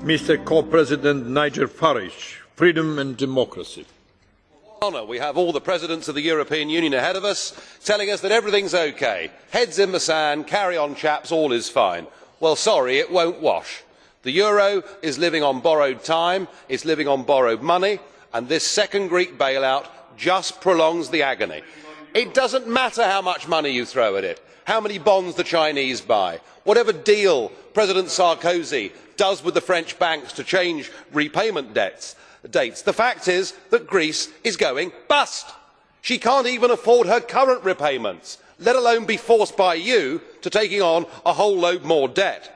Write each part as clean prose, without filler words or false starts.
Mr. Co-President Nigel Farage, Freedom and Democracy. Honour, we have all the presidents of the European Union ahead of us telling us that everything's okay. Heads in the sand, carry on chaps, all is fine. Well, sorry, it won't wash. The euro is living on borrowed time, it's living on borrowed money, and this second Greek bailout just prolongs the agony. It doesn't matter how much money you throw at it, how many bonds the Chinese buy, whatever deal President Sarkozy does with the French banks to change repayment dates. The fact is that Greece is going bust. She can't even afford her current repayments, let alone be forced by you to taking on a whole load more debt.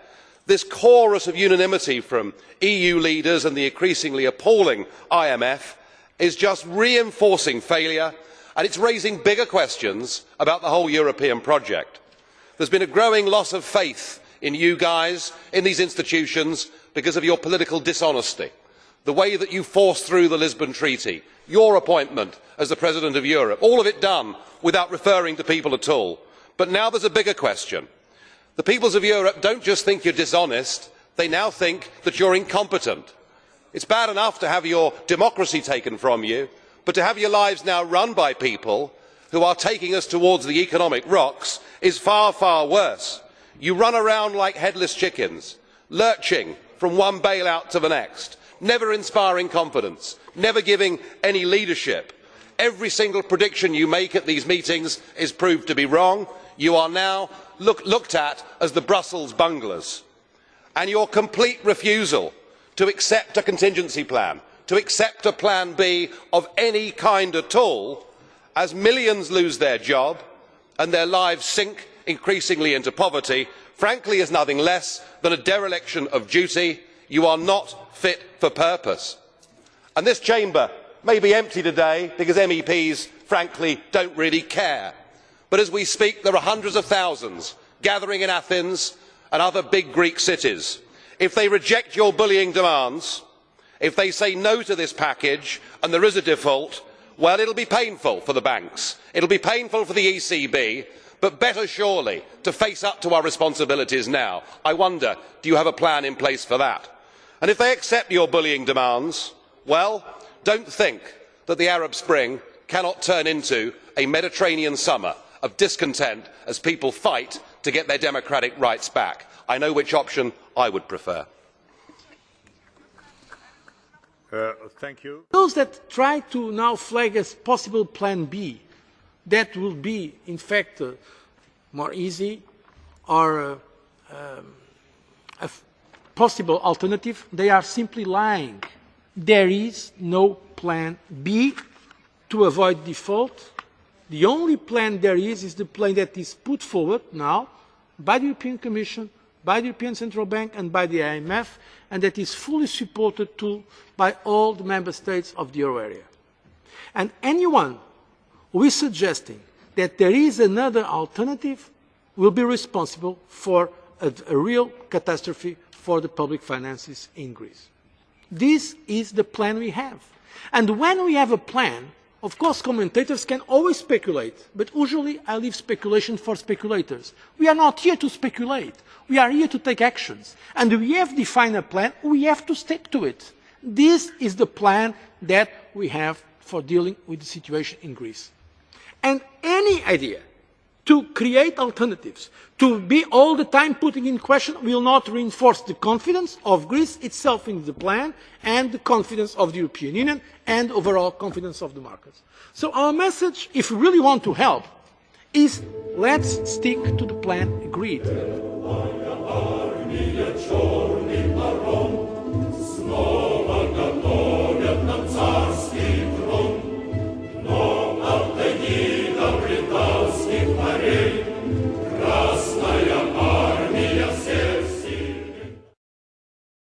This chorus of unanimity from EU leaders and the increasingly appalling IMF is just reinforcing failure, and it's raising bigger questions about the whole European project. There's been a growing loss of faith in you guys, in these institutions, because of your political dishonesty. The way that you forced through the Lisbon Treaty, your appointment as the President of Europe, all of it done without referring to people at all. But now there's a bigger question. The peoples of Europe don't just think you're dishonest, they now think that you're incompetent. It's bad enough to have your democracy taken from you, but to have your lives now run by people who are taking us towards the economic rocks is far, far worse. You run around like headless chickens, lurching from one bailout to the next, never inspiring confidence, never giving any leadership. Every single prediction you make at these meetings is proved to be wrong. You are now looked at as the Brussels bunglers. And your complete refusal to accept a contingency plan, to accept a plan B of any kind at all, as millions lose their job and their lives sink increasingly into poverty, frankly is nothing less than a dereliction of duty. You are not fit for purpose. And this chamber may be empty today because MEPs, frankly, don't really care. But as we speak, there are hundreds of thousands gathering in Athens and other big Greek cities. If they reject your bullying demands, if they say no to this package and there is a default, well, it'll be painful for the banks, it'll be painful for the ECB, but better surely to face up to our responsibilities now. I wonder, do you have a plan in place for that? And if they accept your bullying demands, well, don't think that the Arab Spring cannot turn into a Mediterranean summer of discontent as people fight to get their democratic rights back. I know which option I would prefer. Thank you. Those that try to now flag as possible plan B, that will be in fact more easy or a possible alternative, they are simply lying. There is no plan B to avoid default. The only plan there is the plan that is put forward now by the European Commission, by the European Central Bank and by the IMF, and that is fully supported too by all the member states of the euro area. And anyone who is suggesting that there is another alternative will be responsible for a real catastrophe for the public finances in Greece. This is the plan we have. And when we have a plan, of course commentators can always speculate, but usually I leave speculation for speculators. We are not here to speculate. We are here to take actions. And we have defined a plan, we have to stick to it. This is the plan that we have for dealing with the situation in Greece. And any idea to create alternatives, to be all the time putting in question, will not reinforce the confidence of Greece itself in the plan and the confidence of the European Union and overall confidence of the markets. So our message, if we really want to help, is let's stick to the plan agreed.